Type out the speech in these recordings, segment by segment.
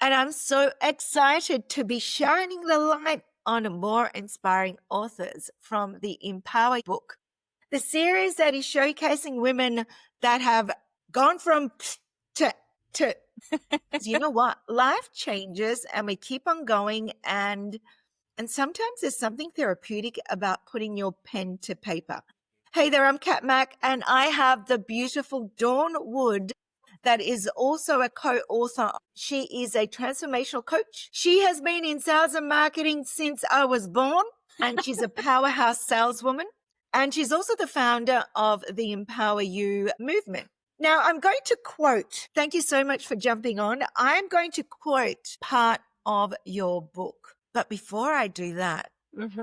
And I'm so excited to be shining the light on more inspiring authors from the Empower book, the series that is showcasing women that have gone from to to. You know what? Life changes and we keep on going, and sometimes there's something therapeutic about putting your pen to paper. Hey there, I'm Kat Mack, and I have the beautiful Dawn Wood that is also a co-author. She is a transformational coach. She has been in sales and marketing since I was born, and she's a powerhouse saleswoman. And she's also the founder of the EmpowerU movement. Now, I'm going to quote, thank you so much for jumping on. I'm going to quote part of your book. But before I do that,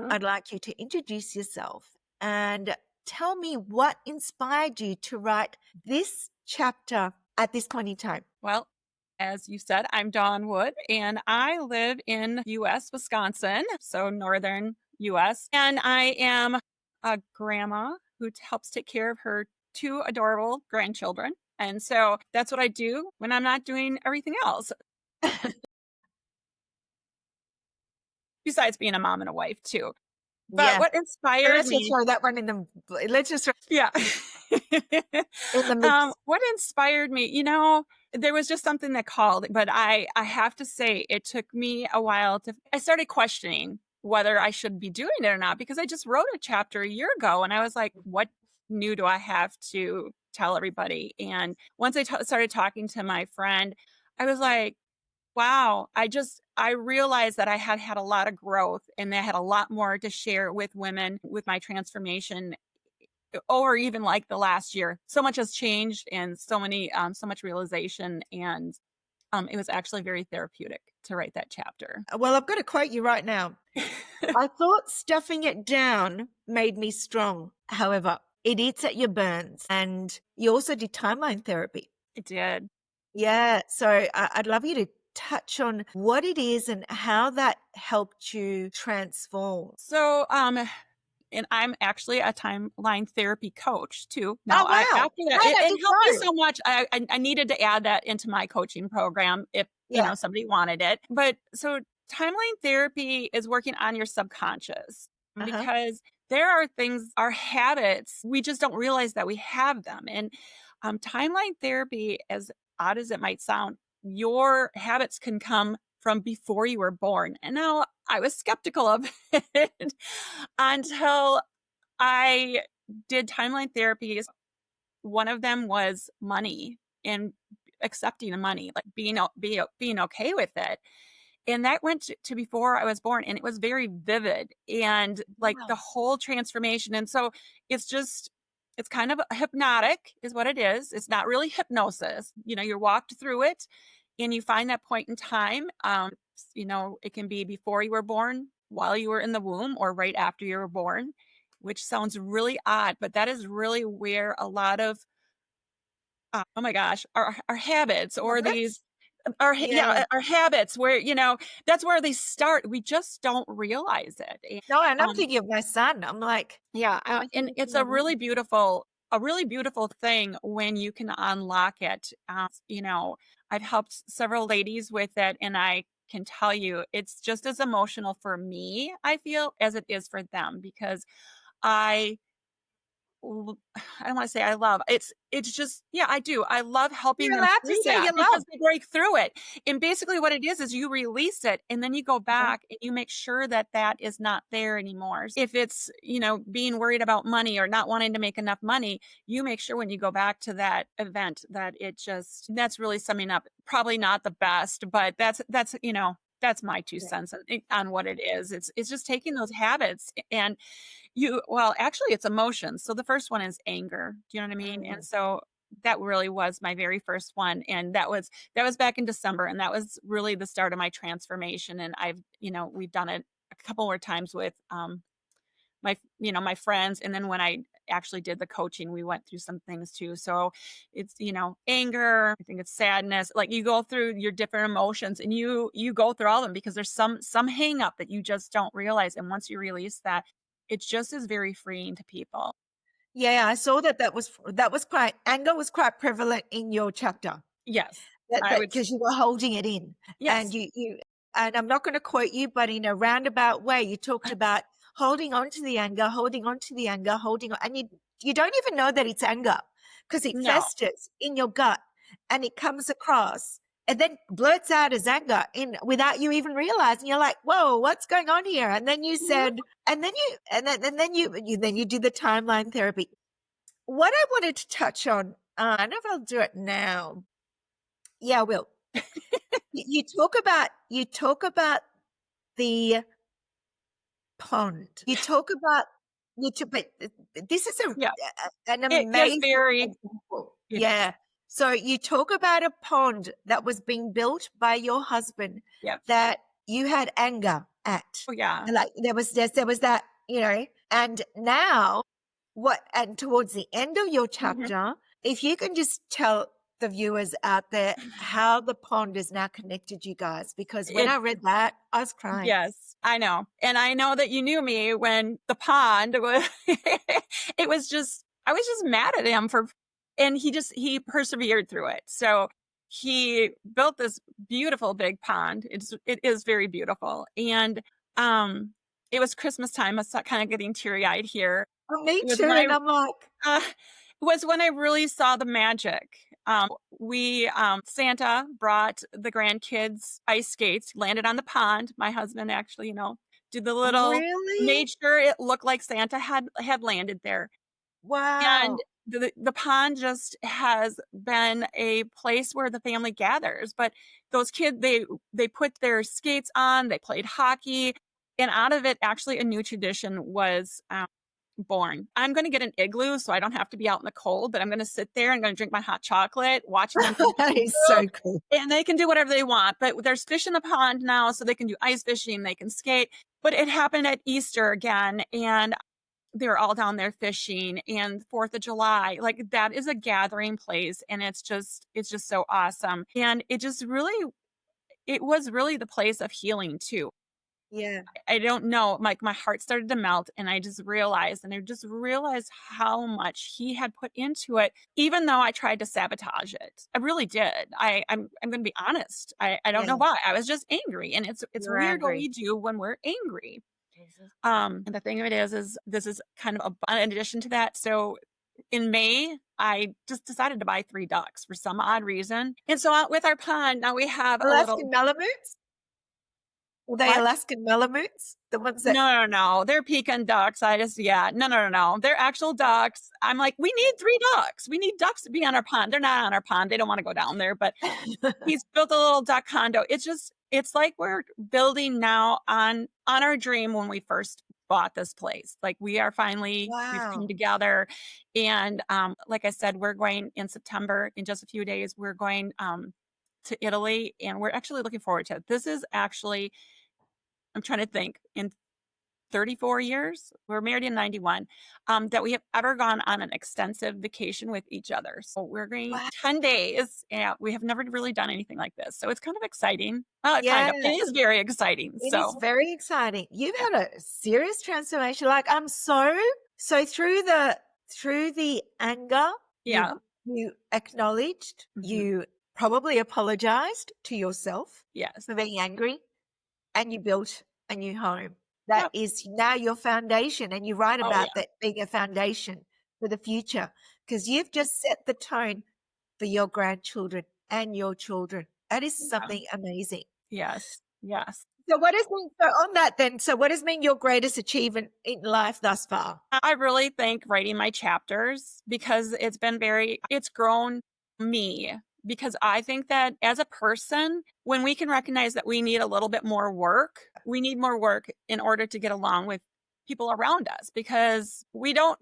I'd like you to introduce yourself and tell me what inspired you to write this chapter at this point in time. Well, as you said, I'm Dawn Wood, and I live in U.S., Wisconsin, so northern U.S., and I am a grandma who helps take care of her two adorable grandchildren. And so that's what I do when I'm not doing everything else, besides being a mom and a wife, too. But Yeah. what inspired Let's just me, throw that one in the, let's just throw yeah. it in the mix. What inspired me, there was just something that called, but I have to say it took me a while I started questioning whether I should be doing it or not, because I just wrote a chapter a year ago and I was like, what new do I have to tell everybody? And once I started talking to my friend, I was like, wow, I realized that I had had a lot of growth and I had a lot more to share with women with my transformation over even like the last year. So much has changed and so much realization. And it was actually very therapeutic to write that chapter. Well, I've got to quote you right now. I thought stuffing it down made me strong. However, it eats at your burns. And you also did timeline therapy. I did. Yeah. So I'd love you to touch on what it is and how that helped you transform. So, and I'm actually a timeline therapy coach too. Oh, Now, wow. after that, How it did you helped me go? so much. I needed to add that into my coaching program if Yeah. somebody wanted it. But so timeline therapy is working on your subconscious, Uh-huh. because there are things, our habits, we just don't realize that we have them. And timeline therapy, as odd as it might sound, your habits can come from before you were born. And now I was skeptical of it until I did timeline therapies. One of them was money and accepting money, like being okay with it. And that went to before I was born, and it was very vivid and like Wow. the whole transformation. And so it's just, it's kind of hypnotic is what it is. It's not really hypnosis. You're walked through it and you find that point in time. It can be before you were born, while you were in the womb, or right after you were born, which sounds really odd, but that is really where a lot of, oh my gosh, our habits, or Habits? these Yeah. our habits, where that's where they start. We just don't realize it. No, and I'm um thinking of my son. I'm like, yeah, I and think, it's a really beautiful thing when you can unlock it. I've helped several ladies with it, and I can tell you it's just as emotional for me, I feel, as it is for them, because I I don't want to say I love. It's just, yeah, I do. I love helping you're them allowed to through say that, you because love. they break through it. And basically what it is you release it, and then you go Uh-huh. back and you make sure that that is not there anymore. If it's, being worried about money or not wanting to make enough money, you make sure when you go back to that event that that's really summing up. Probably not the best, but that's my two Yeah. cents on what it is. It's just taking those habits and actually it's emotions. So the first one is anger. Do you know what I mean? And Mm. so that really was my very first one. And that was back in December. And that was really the start of my transformation. And we've done it a couple more times with my friends. And then when I actually did the coaching, we went through some things too. So it's, anger, I think it's sadness. Like, you go through your different emotions, and you go through all of them, because there's some hang up that you just don't realize. And once you release that, it just is very freeing to people. Yeah, I saw that was quite, anger was quite prevalent in your chapter. Yes. I would because you were holding it in, and yes. and I'm not going to quote you, but in a roundabout way, you talked about holding on to the anger, holding on to the anger, holding on, and you don't even know that it's anger because it No. festers in your gut and it comes across and then blurts out as anger in without you even realizing. You're like, whoa, what's going on here? And then you Mhm. said, and then you did the timeline therapy. What I wanted to touch on, I don't know if I'll do it now. Yeah, I will. You talk about the pond. You talk about but this is Yeah. an It is amazing very example. yeah. Yeah. So you talk about a pond that was being built by your husband Yeah. that you had anger at. Oh, yeah. Like there was that, and now and towards the end of your Mhm. chapter, if you can just tell the viewers out there how the pond is now connected you guys, because when It I read that, I was crying. yes, I know. And I know that you knew me when the pond was it was just I was just mad at him for and he persevered through it. So he built this beautiful big pond. It is very beautiful. And um it was Christmas time. I was kind of getting teary-eyed here. Oh, me It was too. when And I'm like, uh, was when I really saw the magic. We Santa brought the grandkids ice skates, landed on the pond. My husband actually, did the little really? made sure it looked like Santa had landed there. And Wow. the pond just has been a place where the family gathers. But those kids, they put their skates on, they played hockey, and out of it, actually, a new tradition was born. I'm going to get an igloo so I don't have to be out in the cold, but I'm going to sit there and going to drink my hot chocolate, watching them play That is Igloo, so cool. and they can do whatever they want. But there's fish in the pond now, so they can do ice fishing, they can skate. But it happened at Easter again, and they're all down there fishing, and 4th of July. Like that is a gathering place, and it's just so awesome. And it was really the place of healing too. Yeah. I don't know, like my heart started to melt and I just realized how much he had put into it, even though I tried to sabotage it. I really did. I'm gonna be honest. I don't know Yeah. why. I was just angry. And it's You're weird what angry. we do when we're angry. And the thing of it is this is kind of in addition to that. So in May, I just decided to buy 3 ducks for some odd reason. And so out with our pond, now we have a little Alaskan Malamutes? Were they what? Alaskan Malamutes? The ones that No, no, no. They're pecan ducks. Yeah. No, no, no, no. They're actual ducks. I'm like, we need 3 ducks. We need ducks to be on our pond. They're not on our pond. They don't want to go down there, but he's built a little duck condo. It's like we're building now on our dream when we first bought this place. Like we've come Wow. together, and like I said, we're going in September in just a few days. We're going to Italy, and we're actually looking forward to it. This is actually I'm trying to think in 34 years, we're married in 91, that we have ever gone on an extensive vacation with each other. So we're going Wow. 10 days and we have never really done anything like this. So it's kind of exciting. Kind Yeah. of. It is very exciting. It is So very exciting. You've yeah. had a serious transformation. Like I'm so through the anger, Yeah. you acknowledged, Mhm. you probably apologized to yourself Yes. for being angry, and you built a new home. That Yep. is now your foundation. And you write Oh, about yeah. that being a foundation for the future because you've just set the tone for your grandchildren and your children. That is Yeah. something amazing. Yes. Yes. So on that then, so what has been your greatest achievement in life thus far? I really think writing my chapters because it's grown me because I think that as a person, when we can recognize that we need a little bit more work, we need more work in order to get along with people around us because we don't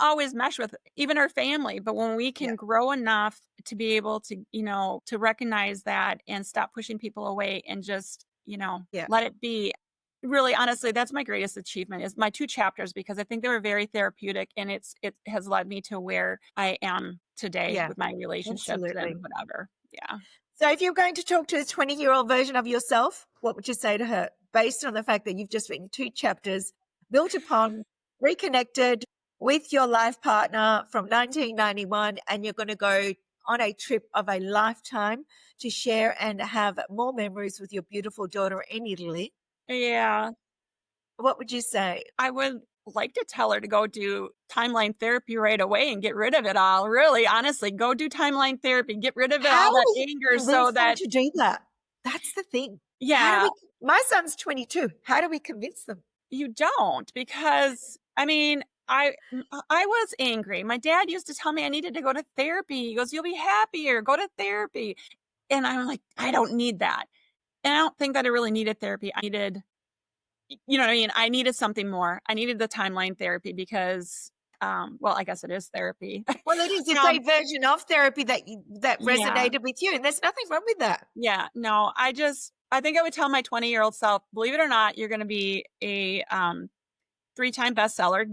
always mesh with even our family, but when we Yeah. can grow enough to be able to, to recognize that and stop pushing people away and just, Yeah. let it be. Really, honestly, that's my greatest achievement is my 2 chapters because I think they were very therapeutic and it has led me to where I am today Yeah. with my relationships Absolutely. and whatever. Yeah. So if you're going to talk to the 20-year-old version of yourself, what would you say to her based on the fact that you've just written 2 chapters built upon, reconnected with your life partner from 1991, and you're going to go on a trip of a lifetime to share and have more memories with your beautiful daughter in Italy, Yeah. what would you say? I would like to tell her to go do timeline therapy right away and get rid of it all. Really, honestly, go do timeline therapy, get rid of it, How all do that we anger so convince them that to do that? That's the thing. How do yeah, we my son's 22. How do we convince them? you don't because I mean, I was angry. My dad used to tell me I needed to go to therapy. He goes, "You'll be happier. Go to therapy." And I'm like, "I don't need that." And I don't think that I really needed therapy. I needed you know what I mean? I needed something more. I needed the timeline therapy because well, I guess it is therapy. Well, it is. It's a um version of therapy that yeah. resonated with you, and there's nothing wrong with that. Yeah, no, I think I would tell my 20-year-old self, believe it or not, you're gonna be a 3-time bestseller,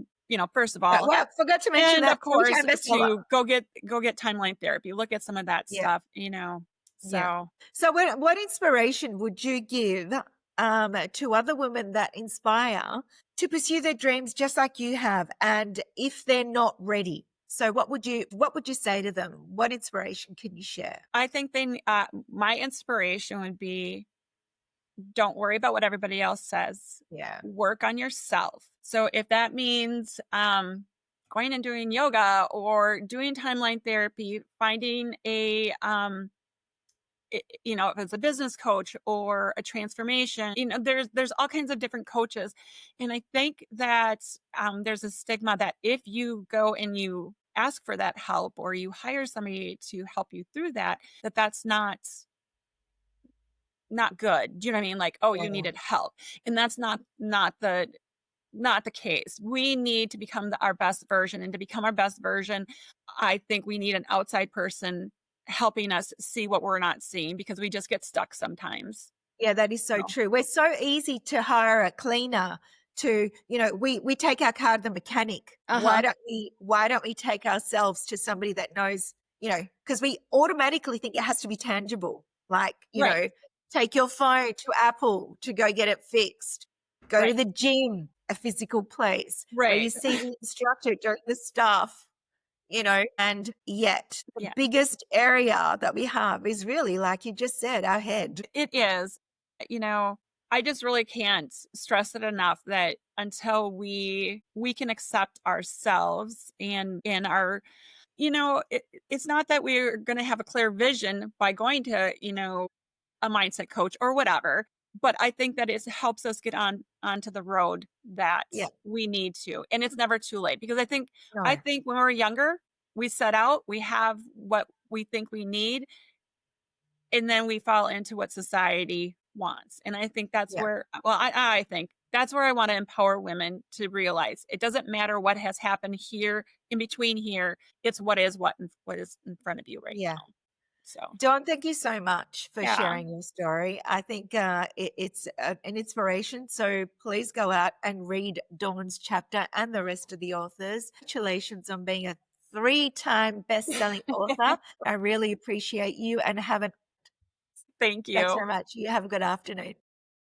first of all. Well, forgot to mention And that of course, 3-time bestseller. to go get timeline therapy. Look at some of that Yeah, stuff. yeah. So So what inspiration would you give, to other women that inspire to pursue their dreams just like you have, and if they're not ready? So what would you say to them? What inspiration can you share? I think my inspiration would be don't worry about what everybody else says. Yeah. Work on yourself. So if that means going and doing yoga or doing timeline therapy, finding if it's a business coach or a transformation, there's all kinds of different coaches, and I think that there's a stigma that if you go and you ask for that help or you hire somebody to help you through that's not good. Do you know what I mean? Like, oh, you Yeah. needed help. And that's not the case. We need to become our best version. And to become our best version, I think we need an outside person helping us see what we're not seeing because we just get stuck sometimes. Yeah, that is so So, true. We're so easy to hire a cleaner to, we take our car to the mechanic. Why uh-huh. don't we take ourselves to somebody that knows, because we automatically think it has to be tangible. Like, Right. take your phone to Apple to go get it fixed. Go to Right. the gym, a physical place where you Right. see the instructor doing the stuff. And yet the Yeah. biggest area that we have is really, like you just said, our head. It is. You know, I just really can't stress it enough that until we can accept ourselves and our it's not that we're going to have a clear vision by going to, a mindset coach or whatever, but I think that it helps us get onto the road that Yeah, we need to. And it's never too late because I think I no, think when we're younger, we set out, we have what we think we need, and then we fall into what society wants. And I think that's yeah, where well, I think that's where I want to empower women to realize it doesn't matter what has happened here in between here. It's what is in front of you right yeah. now. So Dawn, thank you so much for yeah. sharing your story. I think it's an inspiration. So please go out and read Dawn's chapter and the rest of the authors. Congratulations on being a 3-time best-selling author. I really appreciate you and have a Thank thanks you. very much. You have a good afternoon.